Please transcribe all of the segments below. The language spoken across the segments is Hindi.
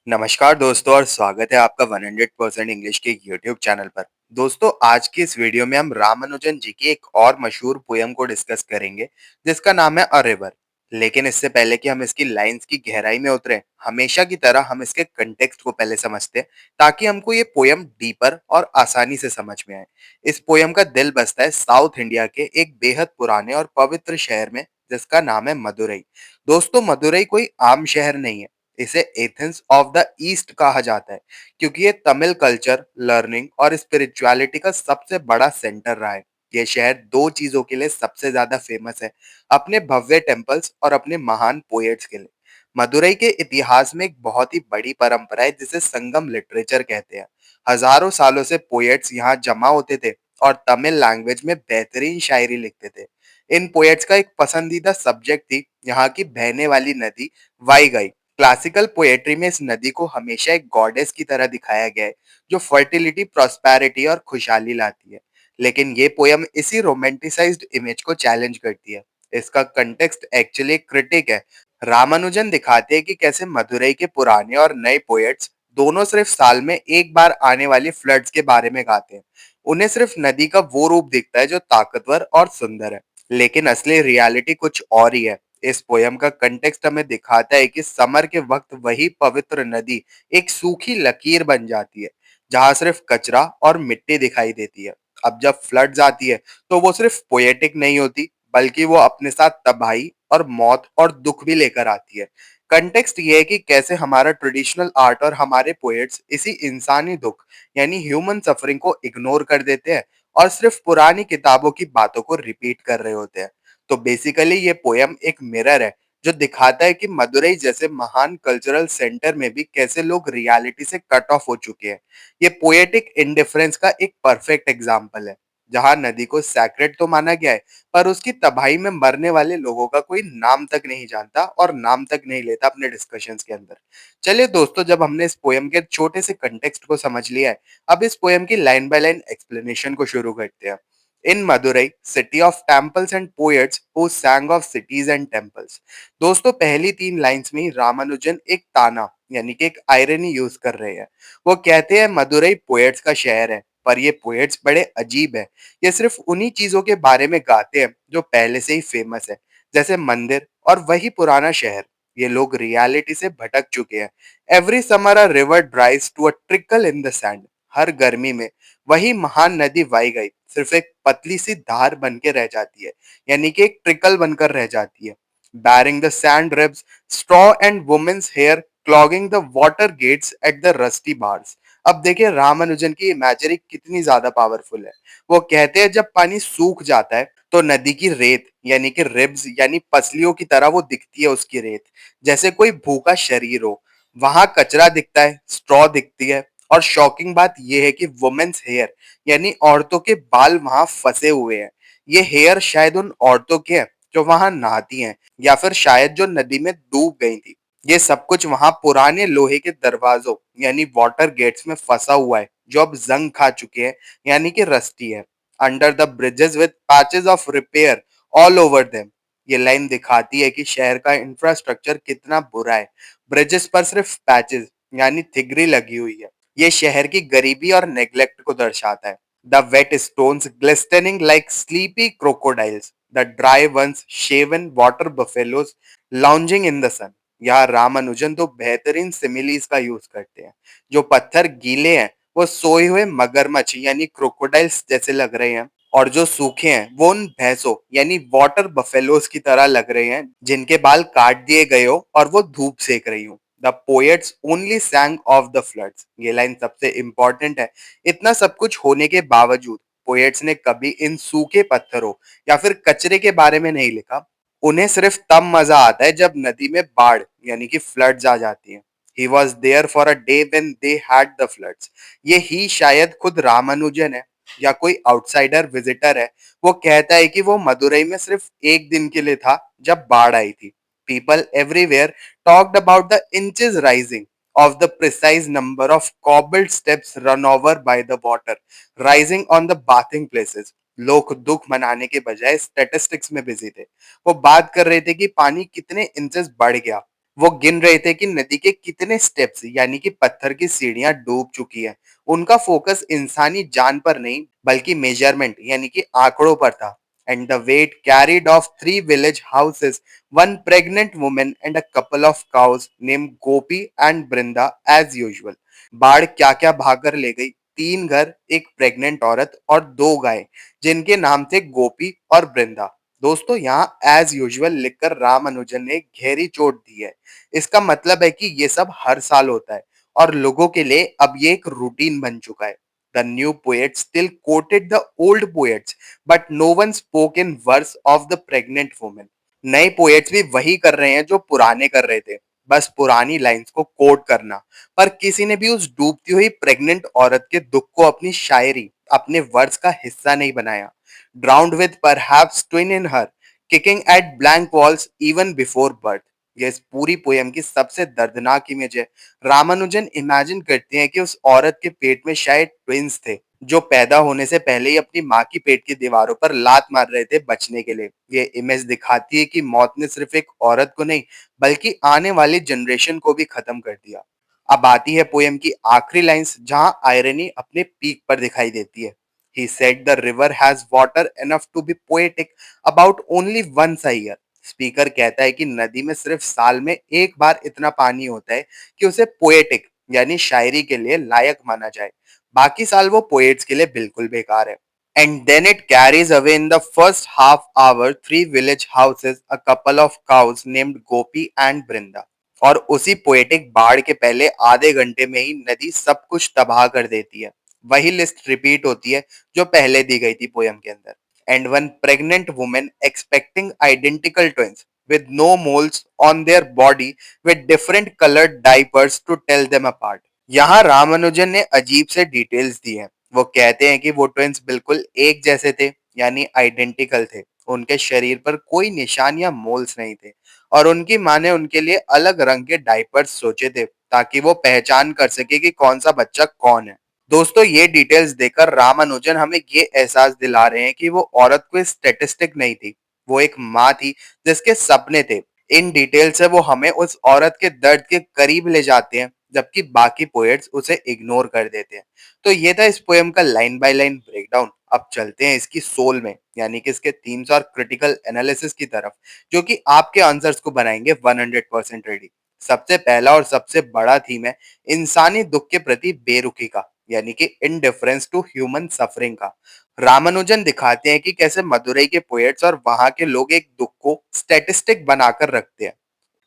नमस्कार दोस्तों और स्वागत है आपका 100% इंग्लिश के यूट्यूब चैनल पर। दोस्तों आज की इस वीडियो में हम रामानुजन जी की एक और मशहूर पोयम को डिस्कस करेंगे जिसका नाम है अ रिवर। लेकिन इससे पहले कि हम इसकी लाइंस की गहराई में उतरें, हमेशा की तरह हम इसके कंटेक्स्ट को पहले समझते हैं ताकि हमको ये पोयम डीपर और आसानी से समझ में आए। इस पोयम का दिल बसता है साउथ इंडिया के एक बेहद पुराने और पवित्र शहर में जिसका नाम है मदुरई। दोस्तों मदुरई कोई आम शहर नहीं है, इसे एथेंस ऑफ द ईस्ट कहा जाता है क्योंकि ये तमिल कल्चर, लर्निंग और स्पिरिचुअलिटी का सबसे बड़ा सेंटर रहा है। ये शहर दो चीजों के लिए सबसे ज्यादा फेमस है, अपने भव्य टेम्पल्स और अपने महान पोएट्स के लिए। मदुरई के इतिहास में एक बहुत ही बड़ी परंपरा है जिसे संगम लिटरेचर कहते हैं। हजारों सालों से पोएट्स यहाँ जमा होते थे और तमिल लैंग्वेज में बेहतरीन शायरी लिखते थे। इन पोएट्स का एक पसंदीदा सब्जेक्ट थी यहाँ की बहने वाली नदी वाईगाई। क्लासिकल पोएट्री में इस नदी को हमेशा एक गॉडेस की तरह दिखाया गया है जो फर्टिलिटी, प्रॉस्पेरिटी और खुशहाली लाती है। लेकिन ये पोयम इसी रोमांटिसाइज्ड इमेज को चैलेंज करती है। इसका कंटेक्स्ट एक्चुअली क्रिटिक है। रामानुजन दिखाते हैं कि कैसे मदुरई के पुराने और नए पोएट्स दोनों सिर्फ साल में एक बार आने वाली फ्लड्स के बारे में गाते हैं। उन्हें सिर्फ नदी का वो रूप दिखता है जो ताकतवर और सुंदर है, लेकिन असली रियलिटी कुछ और ही है। इस पोयम का कंटेक्स्ट हमें दिखाता है कि समर के वक्त वही पवित्र नदी एक सूखी लकीर बन जाती है जहां सिर्फ कचरा और मिट्टी दिखाई देती है। अब जब फ्लड्स आती है तो वो सिर्फ पोएटिक नहीं होती, बल्कि वो अपने साथ तबाही और मौत और दुख भी लेकर आती है। कंटेक्स्ट ये है कि कैसे हमारा ट्रेडिशनल आर्ट और हमारे पोएट्स इसी इंसानी दुख यानी ह्यूमन सफरिंग को इग्नोर कर देते हैं और सिर्फ पुरानी किताबों की बातों को रिपीट कर रहे होते हैं। तो बेसिकली ये पोयम एक मिरर है जो दिखाता है कि मदुरई जैसे महान कल्चरल सेंटर में भी कैसे लोग रियलिटी से कट ऑफ हो चुके हैं। ये पोएटिक इंडिफरेंस का एक परफेक्ट एग्जाम्पल है, जहां नदी को सैक्रेड तो माना गया है पर उसकी तबाही में मरने वाले लोगों का कोई नाम तक नहीं जानता और नाम तक नहीं लेता अपने डिस्कशंस के अंदर। चलिए दोस्तों, जब हमने इस पोयम के छोटे से कंटेक्स्ट को समझ लिया है, अब इस पोयम की लाइन बाय लाइन एक्सप्लेनेशन को शुरू करते हैं। In Madurai, city of temples and poets who sang of cities and temples। दोस्तों पहली तीन लाइंस में ही रामानुजन एक ताना यानी कि एक आयरनी यूज कर रहे हैं। वो कहते हैं मदुरई पोएट्स का शहर है, पर ये पोएट्स बड़े अजीब है। ये सिर्फ उन्हीं चीजों के बारे में गाते हैं जो पहले से ही फेमस है, जैसे मंदिर और वही पुराना शहर। ये लोग रियलिटी से भटक चुके हैं। Every summer a river dries to a trickle in the sand. हर गर्मी में वही महान नदी वाई गई सिर्फ एक पतली सी धार बन के रह जाती है, यानी कि एक ट्रिकल बनकर रह जाती है। Barring the sand ribs, straw and women's hair clogging the water gates at the rusty bars. अब देखिए रामानुजन की इमेजरी कितनी ज्यादा पावरफुल है। वो कहते हैं जब पानी सूख जाता है तो नदी की रेत यानी कि रिब्स यानी पसलियों की तरह वो दिखती है, उसकी रेत जैसे कोई भूखा शरीर हो। वहां कचरा दिखता है, स्ट्रॉ दिखती है, और शॉकिंग बात यह है कि वुमेन्स हेयर यानी औरतों के बाल वहां फंसे हुए हैं। ये हेयर शायद उन औरतों के हैं जो वहां नहाती हैं या फिर शायद जो नदी में डूब गई थी। ये सब कुछ वहां पुराने लोहे के दरवाजों यानी वाटर गेट्स में फंसा हुआ है जो अब जंग खा चुके हैं यानी कि रस्टी है। Under the bridges with patches of repair all over them. ये लाइन दिखाती है कि शहर का इंफ्रास्ट्रक्चर कितना बुरा है। ब्रिजेस पर सिर्फ पैचेस यानी थिगरी लगी हुई है। ये शहर की गरीबी और नेग्लेक्ट को दर्शाता है। The wet stones glistening like sleepy crocodiles, the dry ones shaven water buffaloes lounging in the sun. यहाँ रामानुजन तो बेहतरीन सिमिलीज का यूज करते हैं। जो पत्थर गीले हैं वो सोए हुए मगरमच्छ यानी क्रोकोडाइल्स जैसे लग रहे हैं, और जो सूखे हैं वो उन भैंसों यानी वाटर बफेलोज की तरह लग रहे हैं जिनके बाल काट दिए गए हो और वो धूप सेक रही हूँ। The poets only सैंग of the floods. ये लाइन सबसे इंपॉर्टेंट है। इतना सब कुछ होने के बावजूद पोएट्स ने कभी इन सूखे पत्थरों या फिर कचरे के बारे में नहीं लिखा। उन्हें सिर्फ तब मजा आता है जब नदी में बाढ़ यानी कि फ्लड्स आ जाती हैं। He was there for a day when they had the floods. ये ही शायद खुद रामानुजन है या कोई आउटसाइडर विजिटर है। वो कहता है कि वो मदुरई में सिर्फ एक दिन के लिए था जब बाढ़ आई थी। People everywhere talked about the inches rising of the precise number of cobbled steps run over by the water rising on the bathing places। लोग दुख मनाने के बजाय स्टैटिस्टिक्स में बिजी थे। वो बात कर रहे थे कि पानी कितने इंचेस बढ़ गया वो गिन रहे थे कि नदी के कितने स्टेप्स यानी कि पत्थर की सीढ़ियां डूब चुकी हैं। उनका फोकस इंसानी जान पर नहीं बल्कि मेजरमेंट यानी कि आंकड़ों पर था। And the wet carried off three village houses, one pregnant woman and a couple of cows name Gopi and Brinda as usual. बाढ़ क्या क्या भाग ले गई। तीन घर, एक प्रेग्नेंट औरत और दो गायें जिनके नाम थे गोपी और बृंदा। दोस्तों, यहाँ एज यूजुअल लिखकर रामानुजन ने गहरी चोट दी है। इसका मतलब है कि ये सब हर साल होता है और लोगों के लिए अब ये एक रूटीन बन चुका है। The new poet still quoted the old poets, but no one spoke in verse of the pregnant women. नए पोएट्स भी वही कर रहे हैं जो पुराने कर रहे थे, बस पुरानी लाइंस को कोट करना। पर किसी ने भी उस डूबती हुई प्रेग्नेंट औरत के दुख को अपनी शायरी, अपने वर्ड्स का हिस्सा नहीं बनाया। Drowned with perhaps twin in her, kicking at blank walls even before birth. ये इस पूरी पोयम की सबसे दर्दनाक इमेज है। रामानुजन इमेजिन करते हैं कि उस औरत के पेट में शायद ट्विंस थे जो पैदा होने से पहले ही अपनी माँ की पेट की दीवारों पर लात मार रहे थे बचने के लिए। ये इमेज दिखाती है कि मौत ने सिर्फ एक औरत को नहीं बल्कि आने वाली जनरेशन को भी खत्म कर दिया। अब आती है पोयम की आखिरी लाइंस जहां आयरनी अपने पीक पर दिखाई देती है। He said the river has water enough to be poetic about only once a year. Speaker कहता है कि नदी में सिर्फ साल में एक बार इतना पानी होता है कि उसे पोएटिक यानी शायरी के लिए लायक माना जाए। बाकी साल वो पोएट्स के लिए बिल्कुल बेकार है। And then it carries away in the first half hour three village houses, a couple of cows named Gopi and Brinda. और उसी पोएटिक बाढ़ के पहले आधे घंटे में ही नदी सब कुछ तबाह कर देती है। वही लिस्ट रिपीट होती है जो पहले दी गई थी पोयम के अंदर। And one pregnant women expecting identical twins with no moles on their body with different colored diapers to tell them apart. यहाँ रामानुजन ने अजीब से डिटेल्स दी हैं। वो कहते हैं कि वो ट्विंस बिल्कुल एक जैसे थे यानी आइडेंटिकल थे। उनके शरीर पर कोई निशान या मोल्स नहीं थे और उनकी माँ ने उनके लिए अलग रंग के डायपर्स सोचे थे ताकि वो पहचान कर सके कि कौन सा बच्चा कौन है। दोस्तों, ये डिटेल्स देकर रामानुजन हमें ये एहसास दिला रहे हैं कि वो औरत कोई स्टेटिस्टिक नहीं थी, वो एक माँ थी जिसके सपने थे। इन डिटेल से वो हमें उस औरत के दर्द के करीब ले जाते हैं जबकि बाकी पोएट्स उसे इग्नोर कर देते हैं। तो ये था इस पोएम का लाइन बाय लाइन ब्रेकडाउन। अब चलते हैं इसकी सोल में यानी कि इसके थीम्स और क्रिटिकल एनालिसिस की तरफ जो कि आपके आंसर्स को बनाएंगे 100% रेडी। सबसे पहला और सबसे बड़ा थीम है इंसानी दुख के प्रति बेरुखी का यानी कि इनडिफरेंस टू ह्यूमन सफरिंग का। रामानुजन दिखाते हैं कि कैसे मदुरई के पोएट्स और वहां के लोग एक दुख को स्टैटिस्टिक बनाकर रखते हैं।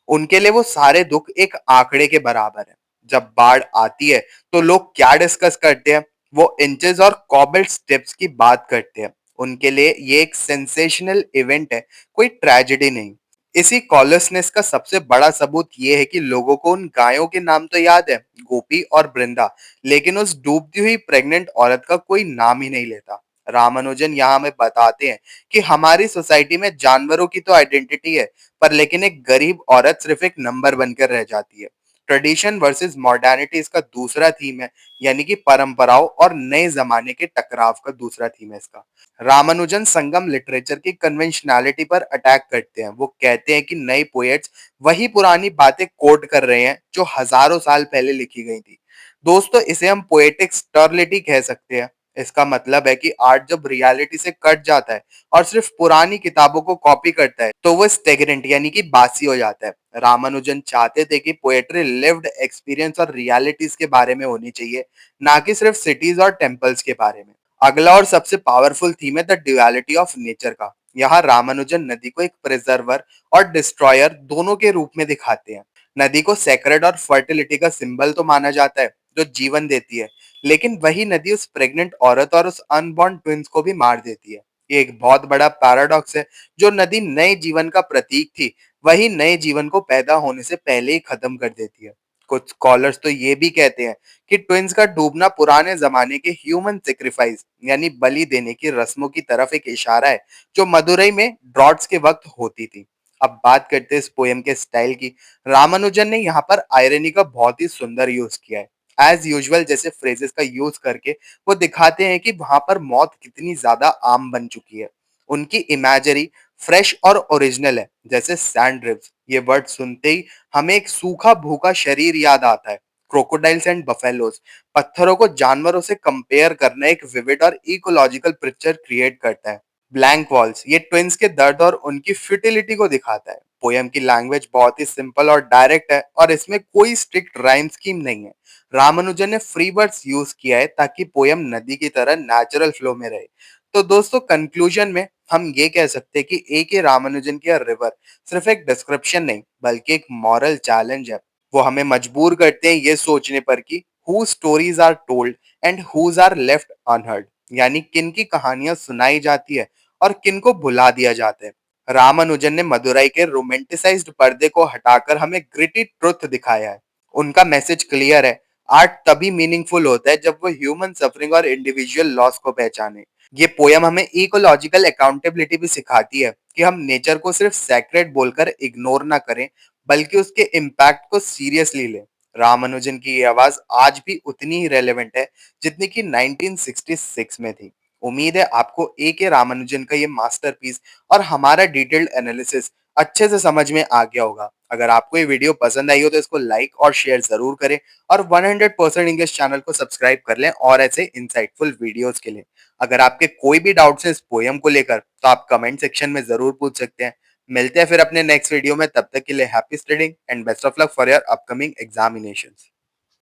उनके लिए वो सारे दुख एक आंकड़े के बराबर है। जब बाढ़ आती है तो लोग क्या डिस्कस करते हैं? वो इंचेस और कॉबल्ट स्टेप्स की बात करते हैं। उनके लिए ये एक सेंसेशनल इवेंट है, कोई ट्रेजेडी नहीं। इसी कॉलसनेस का सबसे बड़ा सबूत ये है कि लोगों को उन गायों के नाम तो याद है, गोपी और बृंदा, लेकिन उस डूबती हुई प्रेग्नेंट औरत का कोई नाम ही नहीं लेता। रामानुजन यहाँ हमें बताते हैं कि हमारी सोसाइटी में जानवरों की तो आइडेंटिटी है, पर लेकिन एक गरीब औरत सिर्फ एक नंबर बनकर रह जाती है। ट्रेडिशन वर्सेस मॉडर्निटी इसका दूसरा थीम है यानी कि परंपराओं और नए जमाने के टकराव का दूसरा थीम है इसका। रामानुजन संगम लिटरेचर की कन्वेंशनैलिटी पर अटैक करते हैं। वो कहते हैं कि नए पोएट्स वही पुरानी बातें कोट कर रहे हैं जो हजारों साल पहले लिखी गई थी। दोस्तों, इसे हम पोएटिक स्टर्लिटी कह सकते हैं। इसका मतलब है कि आर्ट जब रियलिटी से कट जाता है और सिर्फ पुरानी किताबों को कॉपी करता है तो वो स्टेगनेंट यानी कि बासी हो जाता है। रामानुजन चाहते थे कि पोएट्री लिव्ड एक्सपीरियंस और रियलिटीज के बारे में होनी चाहिए, ना कि सिर्फ सिटीज और टेम्पल्स के बारे में। अगला और सबसे पावरफुल थीम है द ड्युअलिटी ऑफ नेचर का। यहाँ रामानुजन नदी को एक प्रिजर्वर और डिस्ट्रॉयर दोनों के रूप में दिखाते हैं। नदी को सेक्रेड और फर्टिलिटी का सिंबल तो माना जाता है जो जीवन देती है, लेकिन वही नदी उस प्रेग्नेंट औरत और उस अनबॉर्न ट्विंस को भी मार देती है। ये एक बहुत बड़ा पैराडॉक्स है। जो नदी नए जीवन का प्रतीक थी, वही नए जीवन को पैदा होने से पहले ही खत्म कर देती है। कुछ स्कॉलर्स तो ये भी कहते हैं कि ट्विंस का डूबना पुराने जमाने के ह्यूमन सेक्रीफाइस यानी बलि देने की रस्मों की तरफ एक इशारा है जो मदुरई में ड्रॉट्स के वक्त होती थी। अब बात करते हैं इस पोएम के स्टाइल की। रामानुजन ने यहाँ पर आयरनी का बहुत ही सुंदर यूज किया है। एज यूजुअल जैसे फ्रेजेस का यूज करके वो दिखाते हैं कि वहां पर मौत कितनी ज्यादा आम बन चुकी है। उनकी इमेजरी फ्रेश और ओरिजिनल है, जैसे सैंड ड्रिफ्ट। ये वर्ड सुनते ही हमें एक सूखा भूखा शरीर याद आता है। क्रोकोडाइल्स एंड बफेलोज, पत्थरों को जानवरों से कंपेयर करना एक विविड और इकोलॉजिकल पिक्चर क्रिएट करता है। ब्लैंक वॉल्स, ये ट्विन्स के दर्द और उनकी फर्टिलिटी को दिखाता है। पोयम की लैंग्वेज बहुत ही सिंपल और डायरेक्ट है और इसमें कोई स्ट्रिक्ट राइम स्कीम नहीं है। रामानुजन ने फ्री वर्ड्स यूज किया है ताकि पोयम नदी की तरह नेचुरल फ्लो में रहे। तो दोस्तों, कंक्लूजन में हम ये कह सकते हैं कि ए के रामानुजन की रिवर सिर्फ एक डिस्क्रिप्शन नहीं बल्कि एक मॉरल चैलेंज है। वो हमें मजबूर करते हैं ये सोचने पर कि who stories are told and whose are left unheard, यानी किन की कहानियां सुनाई जाती है और किन को भुला दिया जाता है। रामानुजन ने मदुराई के रोमांटिसाइज्ड पर्दे को हटाकर हमें ग्रिटी ट्रुथ दिखाया है। उनका मैसेज क्लियर है, आर्ट तभी मीनिंगफुल होता है जब वो ह्यूमन सफरिंग और इंडिविजुअल लॉस को पहचाने। ये पोयम हमें इकोलॉजिकल अकाउंटेबिलिटी भी सिखाती है कि हम नेचर को सिर्फ सैक्रेड बोलकर इग्नोर ना करें, बल्कि उसके इम्पैक्ट को सीरियसली लें। रामानुजन की ये आवाज आज भी उतनी ही रेलेवेंट है जितनी कि 1966 में थी। उम्मीद है आपको ए के रामानुजन का ये मास्टरपीस और हमारा डिटेल्ड एनालिसिस अच्छे से समझ में आ गया होगा। अगर आपको ये वीडियो पसंद आई हो तो इसको लाइक और शेयर जरूर करें और 100% इंग्लिश चैनल को सब्सक्राइब कर लें और ऐसे इंसाइटफुल वीडियोस के लिए। अगर आपके कोई भी डाउट्स हैं इस पोयम को लेकर तो आप कमेंट सेक्शन में जरूर पूछ सकते हैं। मिलते हैं फिर अपने नेक्स्ट वीडियो में, तब तक के लिए happy studying and best of luck for your upcoming examinations.